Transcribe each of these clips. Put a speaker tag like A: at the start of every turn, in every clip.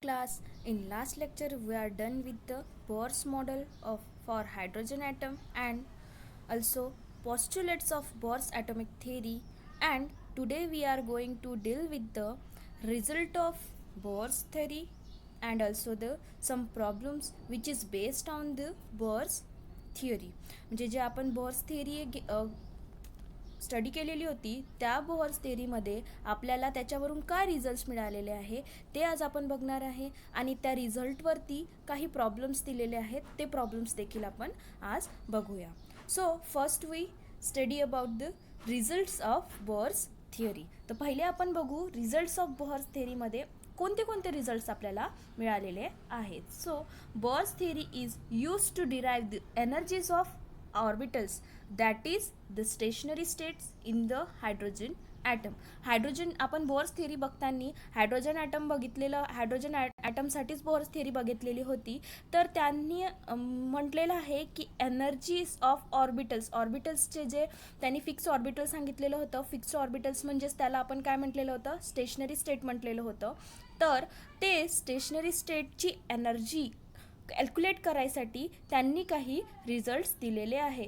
A: Class. In last lecture we are done with the Bohr's model of for hydrogen atom and also postulates of Bohr's atomic theory, and today we are going to deal with the result of Bohr's theory and also the some problems which is based on the Bohr's theory. म्हणजे जे आपण Bohr's theory study केलेली होती त्या Bohr's थेअरीमध्ये आपल्याला त्याच्यावरून काय results मिळालेले आहे ते आज आपण बघणार आहे आणि त्या रिझल्टवरती काही प्रॉब्लेम्स दिलेले आहेत ते प्रॉब्लेम्स देखील आपण आज बघूया. So first we study about the results of Bohr's theory. तर पहिले आपण बघू रिझल्ट्स ऑफ बोहर्स थिअरीमध्ये कोणते कोणते रिझल्ट्स आपल्याला मिळालेले आहेत. So Bohr's theory is use to derive the energies of orbitals, that is the stationary states in the hydrogen atom. Hydrogen आपण बोहर्स थिअरी बघताना हायड्रोजन ॲटम बघितलेलं, हायड्रोजन ॲटमसाठीच बोहर्स थिअरी बघितलेली होती. तर त्यांनी म्हटलेलं आहे की एनर्जीज ऑफ ऑर्बिटल्सचे जे त्यांनी फिक्स ऑर्बिटल सांगितलेलं होतं. फिक्स ऑर्बिटल्स म्हणजेच त्याला आपण काय म्हटलेलं होतं, स्टेशनरी स्टेट म्हटलेलं होतं. तर ते स्टेशनरी स्टेटची एनर्जी कॅल्क्युलेट करायसाठी त्यांनी काही रिझल्ट्स दिलेले आहे.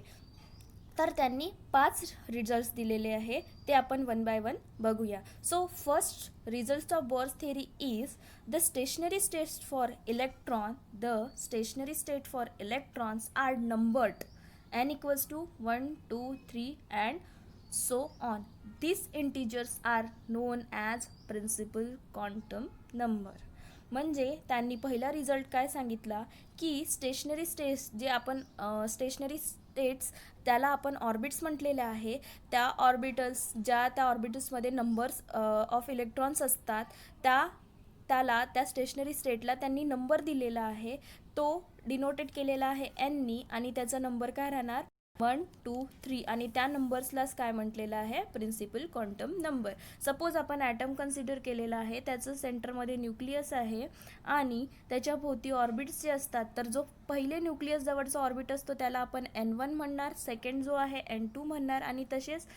A: तर त्यांनी 5 रिझल्ट्स दिलेले आहे, ते आपण वन बाय वन बघूया. So first results of Bohr's theory is the stationary states for electron. The stationary state for electrons are numbered n equals to 1, 2, 3 and so on. These integers are known as principal quantum number. म्हणजे त्यांनी पहिला result काय सांगितला की stationery states जे आपण stationery states त्याला आपण ऑर्बिट्स म्हटलेले आहे. त्या ऑर्बिटल्स त्या ऑर्बिटल्समध्ये नंबर्स ऑफ इलेक्ट्रॉन्स असतात त्याला त्या स्टेशनरी स्टेटला त्यांनी नंबर दिलेला आहे. तो डिनोटेड केलेला आहे एननी आणि त्याचा नंबर काय राहणार 1, 2, 3 आणि त्या नंबर्सलाच काय म्हटलेलं आहे प्रिन्सिपल क्वांटम नंबर. सपोज आपण ॲटम कन्सिडर केलेला आहे, त्याचं सेंटरमध्ये न्यूक्लियस आहे आणि त्याच्या भोवती ऑर्बिट्स जे असतात. तर जो पहिले न्यूक्लियस जवळचा ऑर्बिट असतो त्याला आपण N1 म्हणणार, सेकंड जो आहे N2 म्हणणार आणि तसेच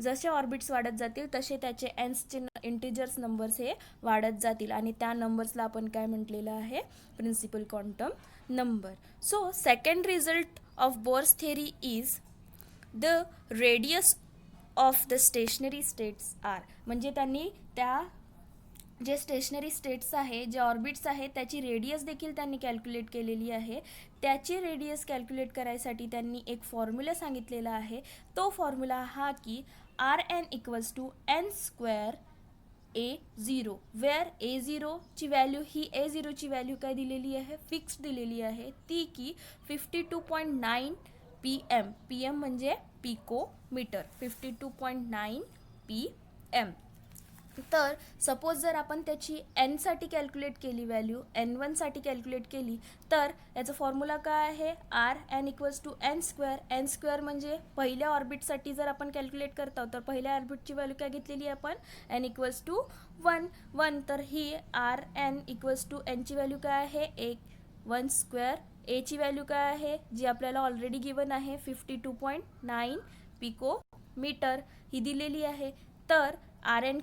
A: जसे ऑर्बिट्स वाढत जातील तसे त्याचे एन्सचे इंटिजर्स नंबर्स हे वाढत जातील आणि त्या नंबर्सला आपण काय म्हटलेलं आहे principal quantum number. So second result of Bohr's theory is the radius of the stationary states are. म्हणजे त्यांनी त्या जे स्टेशनरी स्टेट्स आहे, जे ऑर्बिट्स आहे त्याची रेडियस देखील त्यांनी कॅल्क्युलेट केलेली आहे. त्याची रेडियस कॅल्क्युलेट करायसाठी त्यांनी एक फॉर्म्युला सांगितलेला आहे. तो फॉर्म्युला हा की Rn equals to n square A0, where A0 ची व्हॅल्यू ही A0 ची व्हॅल्यू काय दिलेली आहे, फिक्स दिलेली आहे, ती की 52.9 PM. PM म्हणजे पिकोमीटर, 52.9 PM. तर सपोज जर आपण त्याची Nसाठी कॅल्क्युलेट केली व्हॅल्यू, N1साठी कॅल्क्युलेट केली तर याचा फॉर्म्युला काय आहे Rn equals to n square. n square म्हणजे पहिल्या ऑर्बिटसाठी जर आपण कॅल्क्युलेट करतो तर पहिल्या ऑर्बिटची व्हॅल्यू काय घेतलेली आहे आपण n इक्वल्स टू 1. तर ही Rn इक्वल्स टू nची व्हॅल्यू काय आहे 1 स्क्वेअर. एची व्हॅल्यू काय आहे जी आपल्याला ऑलरेडी गिवन आहे 52.9 पिकोमीटर ही दिलेली आहे. तर Rn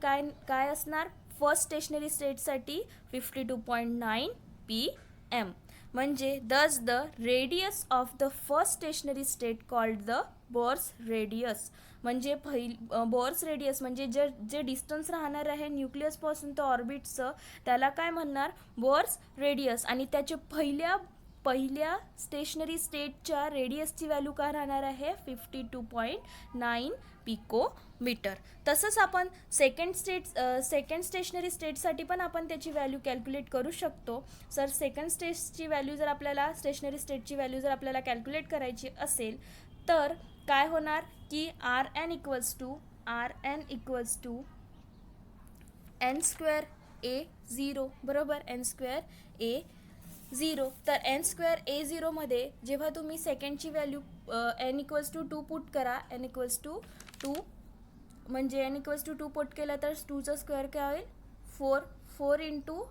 A: काय असणार फर्स्ट स्टेशनरी स्टेटसाठी 52.9 PM. म्हणजे thus the radius of the first stationary state called the Bohr's radius. म्हणजे बोर्स रेडियस म्हणजे जे डिस्टन्स राहणार आहे न्यूक्लियसपासून तर ऑर्बिटचं त्याला काय म्हणणार बोर्स रेडियस. आणि त्याचे पहिल्या स्टेशनरी स्टेटच्या रेडियसची व्हॅल्यू काय राहणार आहे 52.9 पिकोमीटर. तसंच आपण सेकंड स्टेशनरी स्टेटसाठी पण आपण त्याची व्हॅल्यू कॅल्क्युलेट करू शकतो. सर सेकंड स्टेटची व्हॅल्यू जर आपल्याला स्टेशनरी स्टेटची व्हॅल्यू जर आपल्याला कॅल्क्युलेट करायची असेल तर काय होणार की Rn equals to n square A0 बरोबर, n स्क्वेअर A0. तर n स्क्वेअर A0 मध्ये जेव्हा तुम्ही सेकंडची value n equals to 2 put करा, n इक्वल्स टू 2 म्हणजे n इक्वल्स टू 2 पुट केला तर 2चा स्क्वेअर काय होईल 4 इंटू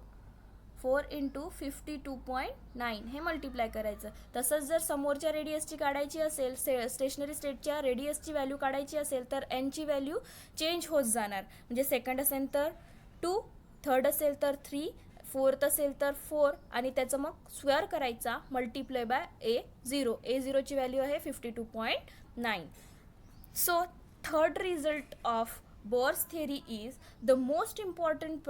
A: 52.9 हे मल्टिप्लाय करायचं. तसंच जर समोरच्या रेडियसची काढायची असेल, स्टेशनरी स्टेटच्या रेडियसची व्हॅल्यू काढायची असेल तर nची व्हॅल्यू चेंज होत जाणार. म्हणजे सेकंड असेल तर 2, थर्ड असेल तर 3, फोर्थ असेल तर 4 आणि त्याचं मग स्क्वेअर करायचा मल्टिप्लाय बाय A0ची व्हॅल्यू आहे 52.9. So third result of Bohr's theory is the most important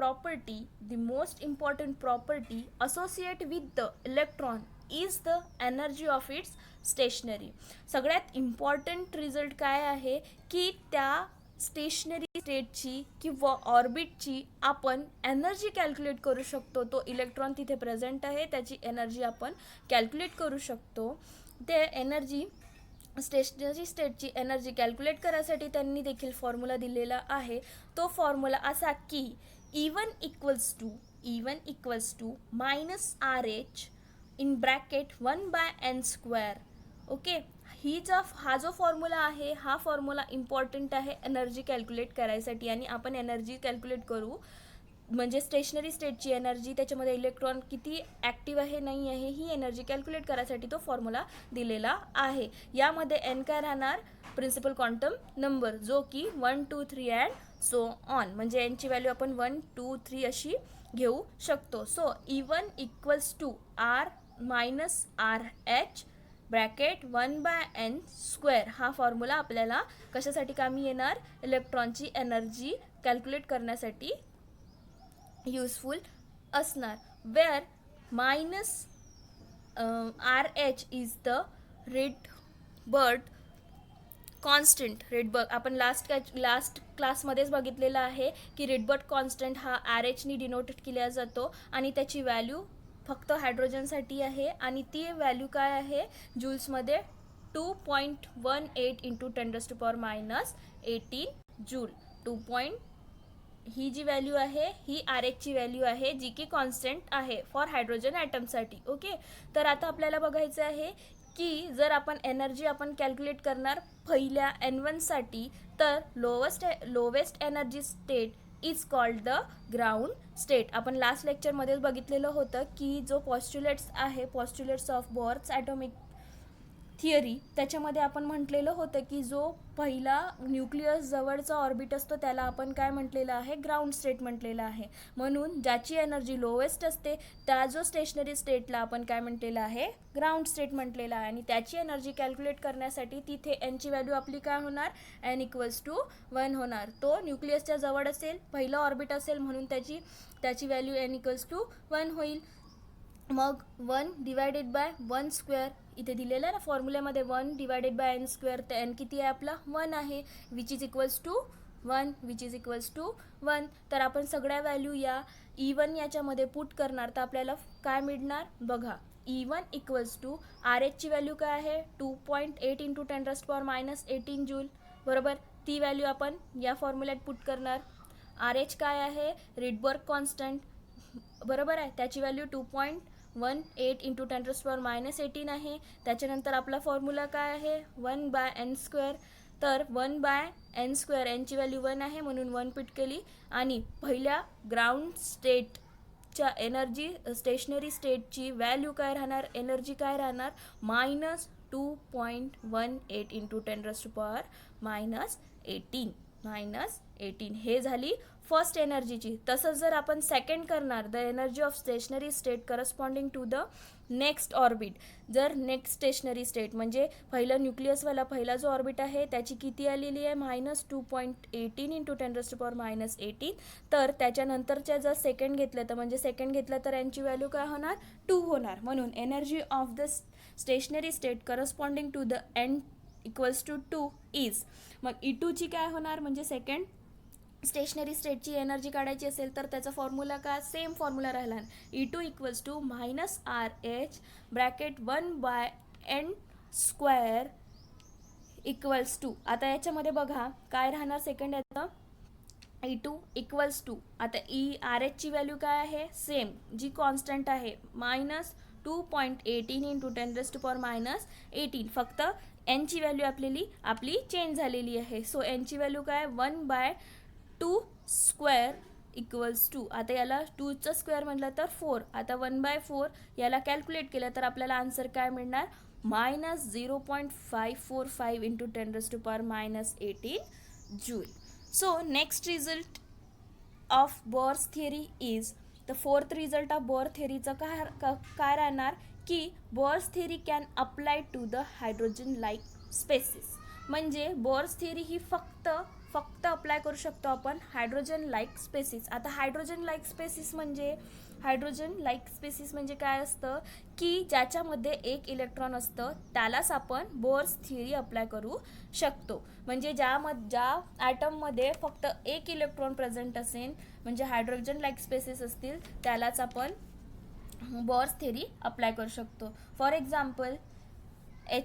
A: property associated with the electron is the energy of its stationary. सगळ्यात इम्पॉर्टंट रिझल्ट काय आहे की त्या स्टेशनरी स्टेटची किंवा ऑर्बिटची आपण एनर्जी कॅल्क्युलेट करू शकतो. तो इलेक्ट्रॉन तिथे प्रेझेंट आहे त्याची एनर्जी आपण कॅल्क्युलेट करू शकतो. ते एनर्जी स्टेशनरी स्टेटची एनर्जी कॅल्क्युलेट करायसाठी त्यांनी देखील फॉर्म्युला दिलेला आहे. तो फॉर्म्युला असा की E1 equals to minus RH in bracket 1/n². Okay, हा जो फॉर्म्युला आहे हा फॉर्म्युला इम्पॉर्टंट आहे एनर्जी कॅल्क्युलेट करायसाठी. आणि आपण एनर्जी कॅल्क्युलेट करू म्हणजे स्टेशनरी स्टेटची एनर्जी, त्याच्यामध्ये इलेक्ट्रॉन किती ॲक्टिव्ह आहे नाही आहे ही एनर्जी कॅल्क्युलेट करायसाठी तो फॉर्म्युला दिलेला आहे. यामध्ये एन काय राहणार, प्रिन्सिपल क्वांटम नंबर, जो की 1 2 3 अँड सो ऑन, म्हणजे एनची व्हॅल्यू आपण 1 2 3 अशी घेऊ शकतो. So E1 equals to R minus RH bracket 1/n² हा फॉर्म्युला आपल्याला कशासाठी कामी येणार, इलेक्ट्रॉनची एनर्जी कॅल्क्युलेट करण्यासाठी युजफुल असणार. Where minus RH is the Rydberg constant. Rydberg आपण लास्ट क्लासमध्येच बघितलेलं आहे की रेडबर्ग कॉन्स्टंट हा RH डिनोट केला जातो आणि त्याची व्हॅल्यू फक्त हायड्रोजनसाठी आहे आणि ती व्हॅल्यू काय आहे जूल्समध्ये 2.18 इंटू 10⁻⁻18 जूल. ही जी व्हॅल्यू आहे ही RH ची व्हॅल्यू आहे जी की कॉन्स्टंट आहे फॉर हायड्रोजन ॲटमसाठी. ओके, तर आता आपल्याला बघायचं आहे की जर आपण एनर्जी कॅल्क्युलेट करणार पहिल्या N1 साठी तर lowest energy state is called the ground state. आपण लास्ट लेक्चरमध्येच बघितलेलं होतं की जो पॉस्ट्युलेट्स ऑफ बोर्स ॲटॉमिक थिअरी, त्याच्यामध्ये आपण म्हटलेलं होतं की जो पहिला न्यूक्लियस जवळचा ऑर्बिट असतो त्याला आपण काय म्हटलेलं आहे, ग्राउंड स्टेट म्हटलेलं आहे. म्हणून ज्याची एनर्जी लोवेस्ट असते त्या जो स्टेशनरी स्टेटला आपण काय म्हटलेलं आहे, ग्राउंड स्टेट म्हटलेलं आहे. आणि त्याची एनर्जी कॅल्क्युलेट करण्यासाठी तिथे एनची व्हॅल्यू आपली काय होणार, N इक्वल्स टू 1 होणार. तो न्यूक्लियसच्या जवळ असेल, पहिलं ऑर्बिट असेल म्हणून त्याची व्हॅल्यू N इक्वल्स टू 1 होईल. मग 1 डिवायडेड बाय 1² इथे दिलेलं आहे ना फॉर्म्युल्यामध्ये 1 डिवायडेड बाय n², तर n किती आहे आपला 1 आहे, विच इज इक्वल्स टू 1. तर आपण सगळ्या व्हॅल्यू या E1 याच्यामध्ये पुट करणार तर आपल्याला काय मिळणार बघा. E1 इक्वल्स टू RH ची व्हॅल्यू काय आहे 2.8 इंटू 10⁻⁻18 जूल, बरोबर. ती व्हॅल्यू आपण या फॉर्म्युल्यात पुट करणार. RH काय आहे, रेडबर्ग कॉन्स्टंट, बरोबर आहे, त्याची व्हॅल्यू 2.18 इंटू 10⁻⁻18 आहे. त्याच्यानंतर आपला फॉर्म्युला काय आहे 1/n², तर 1/n², एनची व्हॅल्यू 1 आहे म्हणून 1 पिट केली. आणि पहिल्या ग्राउंड स्टेटच्या एनर्जी स्टेशनरी स्टेटची व्हॅल्यू काय राहणार, एनर्जी काय राहणार -2.18 इंटू 10⁻⁻18 हे झाली फर्स्ट एनर्जीची. तसंच जर आपण सेकंड करणार, the energy of stationary state corresponding to the next orbit. जर नेक्स्ट स्टेशनरी स्टेट म्हणजे पहिलं न्यूक्लियसवाला पहिला जो ऑर्बिट आहे त्याची किती आलेली आहे -2.18 इंटू 10⁻⁻18, तर त्याच्यानंतरच्या जर सेकंड घेतलं तर म्हणजे सेकंड घेतलं तर यांची व्हॅल्यू काय होणार 2 होणार. म्हणून energy of the stationary state corresponding to the n equals to 2 is. मग E2 ची काय होणार, म्हणजे सेकंड स्टेशनरी स्टेटची एनर्जी काढायची असेल तर त्याचा फॉर्म्युला काय, सेम फॉर्म्युला राहिला. E2 equals to -RH bracket 1/n² equals to. आता याच्यामध्ये बघा काय राहणार सेकंड याचं E2 इक्वल्स टू, आता RH ची व्हॅल्यू काय आहे सेम जी कॉन्स्टंट आहे -2.18 इंटू 10⁻⁻18, फक्त एनची व्हॅल्यू आपली चेंज झालेली आहे. सो एनची व्हॅल्यू काय 1/2² इक्वल्स टू, आता याला 2चं स्क्वेअर म्हटलं तर 4, आता 1/4 याला कॅल्क्युलेट केलं तर आपल्याला आन्सर काय मिळणार -0.545 into 10⁻⁻18 joule. So next result of Bohr's theory is the fourth result of Bohr थेरीचं काय राहणार की Bohr's theory can apply to the hydrogen like species. म्हणजे बोअर्स थेरी ही फक्त अप्लाय करू शकतो आपण हायड्रोजन लाईक स्पेसिस. आता हायड्रोजन लाईक स्पेसिस म्हणजे काय असतं की ज्याच्यामध्ये एक इलेक्ट्रॉन असतं त्यालाच आपण बोअर्स थिअरी अप्लाय करू शकतो. म्हणजे ज्या ॲटममध्ये फक्त एक इलेक्ट्रॉन प्रेझेंट असेल म्हणजे हायड्रोजन लाईक स्पेसिस असतील त्यालाच आपण बोअर्स थिअरी अप्लाय करू शकतो. For example He+,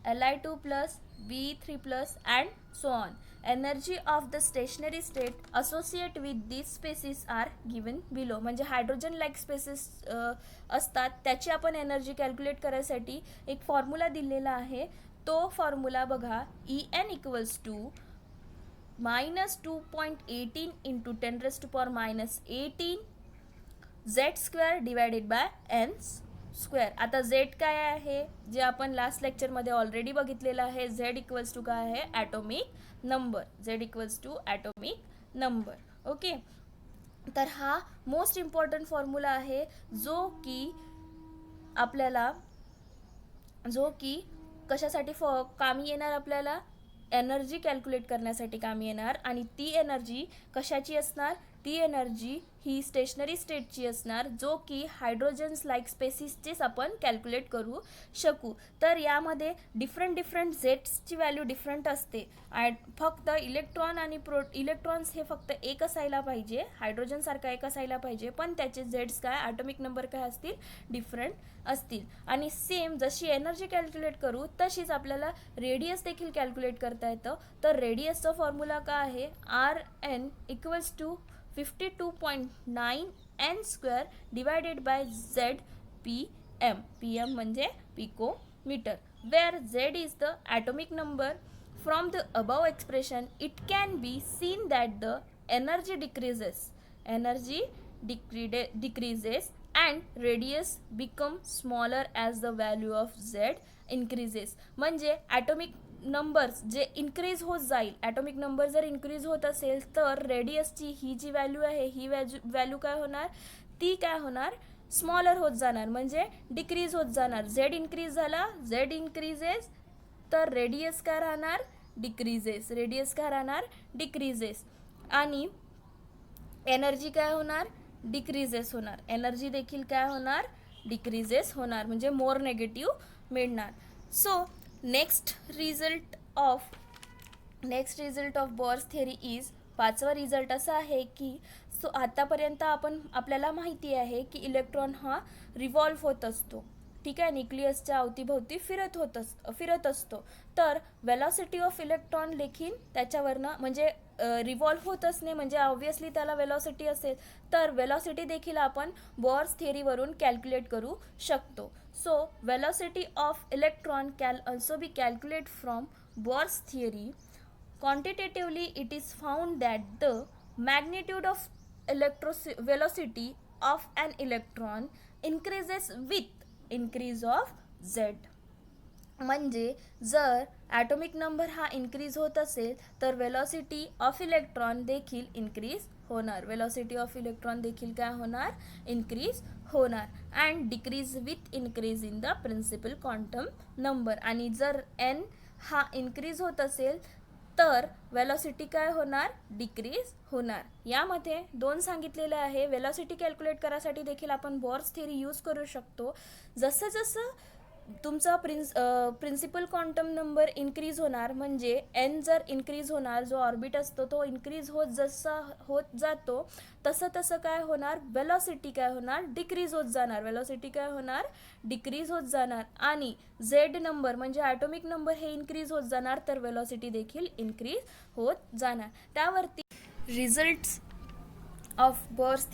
A: Li2+, Be3+, and so on. Energy of the stationary state associated with these species are given below. म्हणजे हायड्रोजन लाईक स्पेसिस असतात त्याची आपण एनर्जी कॅल्क्युलेट करायसाठी एक फॉर्म्युला दिलेला आहे. तो फॉर्म्युला बघा, En equals to -2.18 into 10⁻⁻18 Z² divided by n square. आता Z काय आहे जे आपण लास्ट लेक्चरमध्ये ऑलरेडी बघितलेलं आहे. Z इक्वल्स टू काय आहे, atomic number. Z equals to atomic number. Okay, तर हा मोस्ट इम्पॉर्टंट फॉर्म्युला आहे जो की कशासाठी कामी येणार, आपल्याला एनर्जी कॅल्क्युलेट करण्यासाठी कामी येणार. आणि ती एनर्जी कशाची असणार, ती एनर्जी ही स्टेशनरी स्टेटची असणार जो की हायड्रोजन्स लाईक स्पेसिसचीच आपण कॅल्क्युलेट करू शकू. तर यामध्ये डिफरंट झेड्सची व्हॅल्यू डिफरंट असते. फक्त इलेक्ट्रॉन आणि इलेक्ट्रॉन्स हे फक्त एक असायला पाहिजे, हायड्रोजनसारखा एक असायला पाहिजे, पण त्याचे झेड्स काय, ॲटॉमिक नंबर काय असतील, डिफरंट असतील. आणि सेम जशी एनर्जी कॅल्क्युलेट करू तशीच आपल्याला रेडियस देखील कॅल्क्युलेट करता येतं. तर रेडियसचा फॉर्म्युला काय आहे, Rn equals to 52.9 n² divided by ZPM. PM म्हणजे picometre. Where Z is the atomic number. From the above expression, it can be seen that the energy decreases. And radius becomes smaller as the value of Z increases. म्हणजे atomic numbers जे increase होत जाईल, atomic number जर increase होत असेल तर रेडियसची ही जी value आहे ही value काय होणार, ती काय होणार, स्मॉलर होत जाणार, म्हणजे डिक्रीज होत जाणार. Z इन्क्रीज झाला, Z इन्क्रीजेस, तर रेडियस काय राहणार, डिक्रीजेस. आणि एनर्जी काय होणार, डिक्रीजेस होणार. एनर्जी देखील काय होणार, डिक्रीजेस होणार, म्हणजे मोर नेगेटिव्ह मिळणार. So next result of bores theory is, पाचवा रिझल्ट असा आहे की आतापर्यंत आपल्याला माहिती आहे की इलेक्ट्रॉन हा रिव्हॉल्व होत असतो, ठीक आहे, न्यूक्लियसच्या अवतीभोवती फिरत असतो. तर वेलॉसिटी ऑफ इलेक्ट्रॉन देखील त्याच्यावरनं म्हणजे रिव्हॉल्व होत असणे म्हणजे ऑब्व्हियसली त्याला वेलॉसिटी असेल, तर वेलॉसिटी देखील आपण बोअर्स थिअरीवरून कॅल्क्युलेट करू शकतो. So velocity of electron can also be calculated from Bohr's theory. Quantitatively, it is found that the magnitude of velocity of an electron increases with increase of Z. म्हणजे जर atomic number हा increase होत असेल तर velocity of electron देखील increase होणार. काय होणार, इन्क्रीज होणार. And decrease with increase in the principal quantum number. आणि जर n हा इन्क्रीज होत असेल तर वेलॉसिटी काय होणार, डिक्रीज होणार. यामध्ये 2 सांगितलेलं आहे. वेलॉसिटी कॅल्क्युलेट करायसाठी देखील आपण बोअर्स थिअरी यूज करू शकतो. जसं तुमचा प्रिन्सिपल क्वांटम नंबर इन्क्रीज होणार म्हणजे n जर इन्क्रीज होणार, जो ऑर्बिट असतो तो इन्क्रीज होत जातो, तसं काय होणार, वेलॉसिटी काय होणार, डिक्रीज होत जाणार. आणि Z नंबर म्हणजे ॲटॉमिक नंबर हे इन्क्रीज होत जाणार, तर वेलॉसिटी देखील इन्क्रीज होत जाणार. त्यावरती रिझल्ट्स ऑफ बोअर्स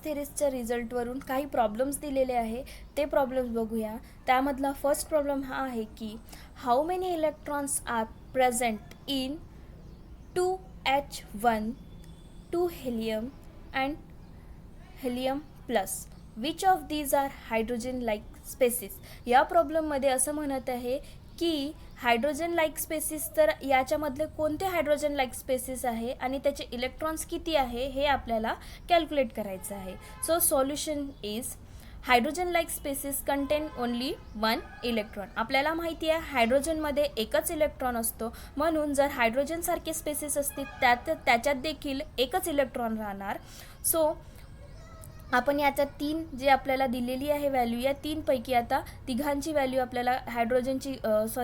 A: थिअरीच्या रिझल्टवरून काही प्रॉब्लेम्स दिलेले आहे, ते प्रॉब्लेम्स बघूया. त्यामधला फर्स्ट प्रॉब्लेम हा आहे की how many electrons are present in 2H1, 2 helium and helium plus. Which of these are hydrogen like species. या प्रॉब्लेममध्ये असं म्हणत आहे की हायड्रोजन लाईक स्पेसिस, तर याच्यामधले कोणते हायड्रोजन लाईक स्पेसिस आहे आणि त्याचे इलेक्ट्रॉन्स किती आहे हे आपल्याला कॅल्क्युलेट करायचं आहे. So solution is hydrogen like species contain only 1 electron. आपल्याला माहिती आहे हायड्रोजनमध्ये एकच इलेक्ट्रॉन असतो, म्हणून जर हायड्रोजनसारखे स्पेसिस असतील त्याच्यात देखील एकच इलेक्ट्रॉन राहणार. सो आपण याच्या 3 जे आपल्याला दिलेली आहे व्हॅल्यू, या 3 पैकी आता तिघांची व्हॅल्यू आपल्याला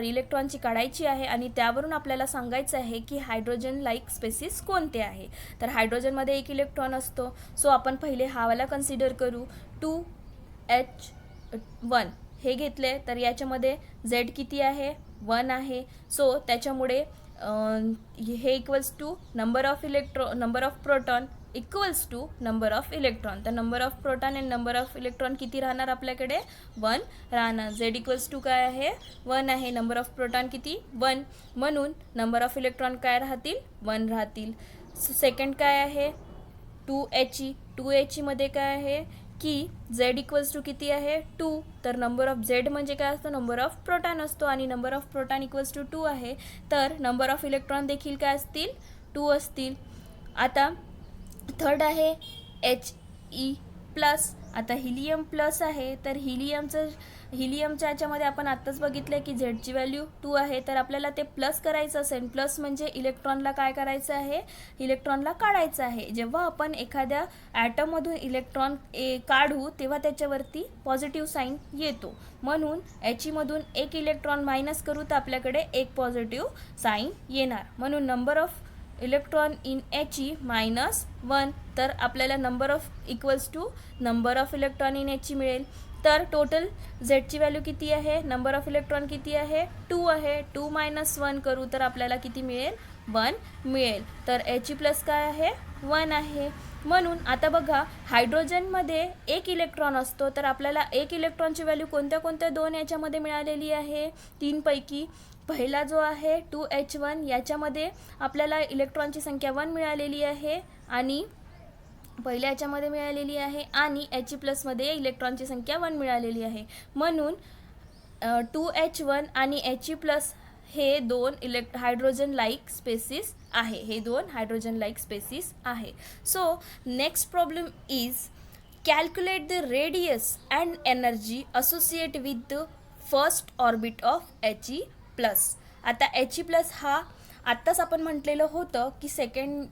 A: इलेक्ट्रॉनची काढायची आहे आणि त्यावरून आपल्याला सांगायचं आहे की हायड्रोजन लाईक स्पेसिस कोणते आहे. तर हायड्रोजनमध्ये एक इलेक्ट्रॉन असतो. सो आपण पहिले हा वाला कन्सिडर करू. 2H1 हे घेतले तर याच्यामध्ये Z किती आहे, 1 आहे. सो त्याच्यामुळे हे equals to number of proton equals to number of electron. तर नंबर ऑफ प्रोटॉन आणि नंबर ऑफ इलेक्ट्रॉन किती राहणार आपल्याकडे, 1 राहणार. Z इक्वल्स टू काय आहे, 1 आहे. नंबर ऑफ प्रोटॉन किती, 1, म्हणून नंबर ऑफ इलेक्ट्रॉन काय राहतील, 1 राहतील. सेकंड काय आहे, 2He मध्ये काय आहे की Z इक्वल्स टू किती आहे, 2. तर नंबर ऑफ Z म्हणजे काय असतो, नंबर ऑफ प्रोटॉन असतो आणि number of proton equals to 2 आहे. तर नंबर ऑफ इलेक्ट्रॉन देखील काय असतील, 2 असतील. आता थर्ड आहे He प्लस. आता हिलियम प्लस आहे, तर हिलियमच्या याच्यामध्ये आपण आत्ताच बघितलं की झेडची व्हॅल्यू 2 आहे. तर आपल्याला ते प्लस करायचं असेल, प्लस म्हणजे इलेक्ट्रॉनला काय करायचं आहे, इलेक्ट्रॉनला काढायचं आहे. जेव्हा आपण एखाद्या ॲटममधून इलेक्ट्रॉन काढू तेव्हा त्याच्यावरती पॉझिटिव्ह साईन येतो, म्हणून Heमधून एक इलेक्ट्रॉन मायनस करू तर आपल्याकडे एक पॉझिटिव्ह साईन येणार, म्हणून number of electron in He -1. तर आपल्याला number of equals to number of electron in He मिळेल. तर टोटल झेडची व्हॅल्यू किती आहे, नंबर ऑफ इलेक्ट्रॉन किती आहे, 2 आहे. 2 - 1 करू तर आपल्याला किती मिळेल, 1 मिळेल. तर He प्लस काय आहे, 1 आहे. म्हणून आता बघा हायड्रोजनमध्ये एक इलेक्ट्रॉन असतो, तर आपल्याला एक इलेक्ट्रॉनची व्हॅल्यू कोणत्या 2 याच्यामध्ये मिळालेली आहे, 3 पैकी. पहिला जो आहे 2H1 याच्यामध्ये आपल्याला इलेक्ट्रॉनची संख्या 1 मिळालेली आहे आणि पहिल्या याच्यामध्ये मिळालेली आहे आणि He प्लसमध्ये इलेक्ट्रॉनची संख्या 1 मिळालेली आहे. म्हणून 2H1 आणि He प्लस हे 2 हायड्रोजन लाईक स्पेसिस आहे, हे 2 हायड्रोजन लाईक स्पेसिस आहे. So next problem is calculate the radius and energy associate with the first orbit of He plus. आता He प्लस हा आत्ताच आपण म्हटलेलं होतं की सेकंड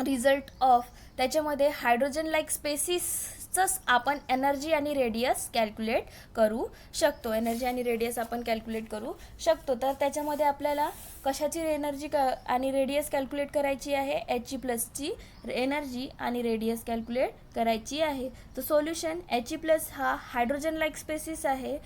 A: रिझल्ट ऑफ त्याच्यामध्ये हायड्रोजन लाईक स्पेसिसचंच आपण एनर्जी आणि रेडियस कॅल्क्युलेट करू शकतो, तर त्याच्यामध्ये आपल्याला कशाची एनर्जी आणि रेडियस कॅल्क्युलेट करायची आहे, He प्लसची एनर्जी आणि रेडियस कॅल्क्युलेट करायची आहे. तर सोल्युशन He प्लस हा हायड्रोजन लाईक स्पेसिस आहे,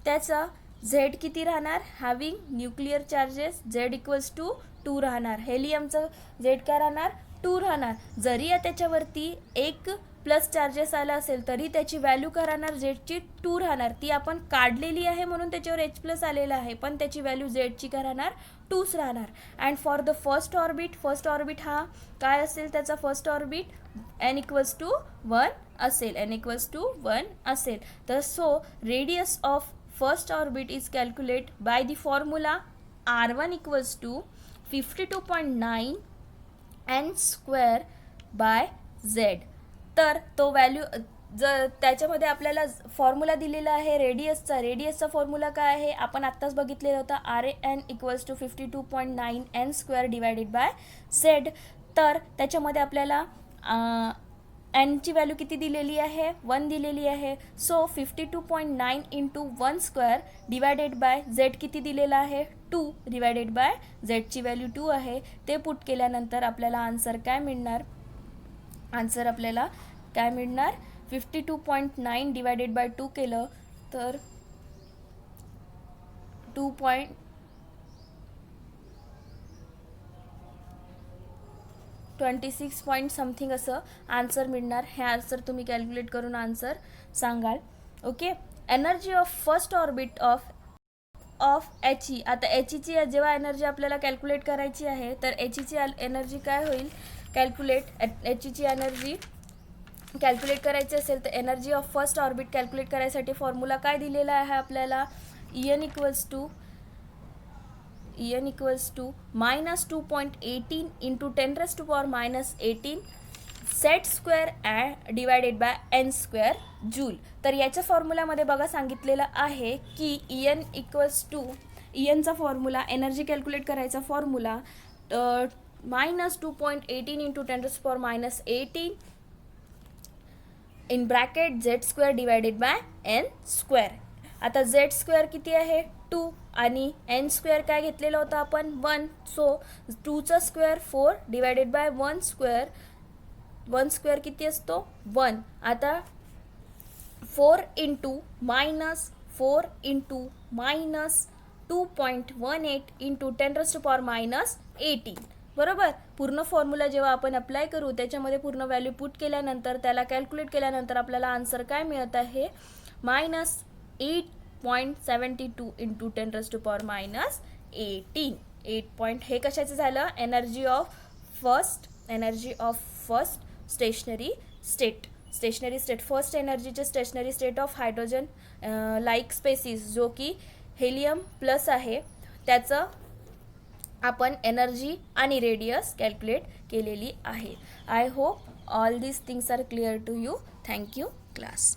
A: त्याचा Z किती राहणार, having nuclear charges Z equals to 2 राहणार. हेलियमचं Z काय राहणार, 2 राहणार. जरी त्याच्यावरती एक प्लस चार्जेस आला असेल तरी त्याची व्हॅल्यू काय राहणार, Zची 2 राहणार. ती आपण काढलेली आहे म्हणून त्याच्यावर H प्लस आलेला आहे, पण त्याची व्हॅल्यू Zची काय राहणार, 2च राहणार. And for the first orbit हा काय असेल, त्याचा first orbit n equals to 1 असेल. तर so radius of first orbit is calculated by the formula R1 equals to 52.9 n square by Z. तर तो व्हॅल्यू जर त्याच्यामध्ये आपल्याला फॉर्म्युला दिलेला आहे रेडियसचा फॉर्म्युला काय आहे, आपण आत्ताच बघितलेला होता, RN equals to 52.9 n square divided by Z. तर त्याच्यामध्ये आपल्याला nची व्हॅल्यू किती दिलेली आहे, 1 दिलेली आहे. So 52.9 into 1 square divided by Z किती दिलेला आहे, 2 डिवायडेड बाय Zची व्हॅल्यू 2 आहे. ते पुट केल्यानंतर आपल्याला आन्सर काय मिळणार, 52.9 डिवायडेड बाय 2 केलं तर 26 पॉईंट समथिंग असं आन्सर मिळणार. हे आन्सर तुम्ही कॅल्क्युलेट करून आन्सर सांगाल. Okay. Energy of first orbit of He. आता Heची जेव्हा एनर्जी आपल्याला कॅल्क्युलेट करायची आहे तर Heची एनर्जी काय होईल, Heची एनर्जी कॅल्क्युलेट करायची असेल तर energy of first orbit calculate करायसाठी फॉर्म्युला काय दिलेला आहे आपल्याला, En equals to En equals to minus 2.18 into 10 raised to power minus 18 set square divided by N square joule. तर याच्या फॉर्म्युलामध्ये बघा सांगितलेलं आहे की En इक्वल्स टू Enचा फॉर्म्युला एनर्जी कॅल्क्युलेट करायचा formula -2.18 into 10 raised to power minus 18 in bracket Z square divided by N square. आता झेड स्क्वेअर किती आहे 2 आणि एन स्क्वेअर काय घेतलेलं होतं आपण 1. सो 2चा square 4 divided by 1 square. 1 square किती असतो 1. आता 4 into minus 4 into minus 2.18 into 10 raised to power minus 18. बरोबर. पूर्ण फॉर्म्युला जेव्हा आपण अप्लाय करू त्याच्यामध्ये पूर्ण व्हॅल्यू पुट केल्यानंतर त्याला कॅल्क्युलेट केल्यानंतर आपल्याला आन्सर काय मिळत आहे -8.72 into 10 raised to power minus 18. 8 हे कशाचं झालं energy of first stationary state. First एनर्जीचे stationary state of hydrogen like species जो की हेलियम प्लस आहे त्याचं आपण एनर्जी आणि रेडियस कॅल्क्युलेट केलेली आहे. I hope all these things are clear to you. Thank you class.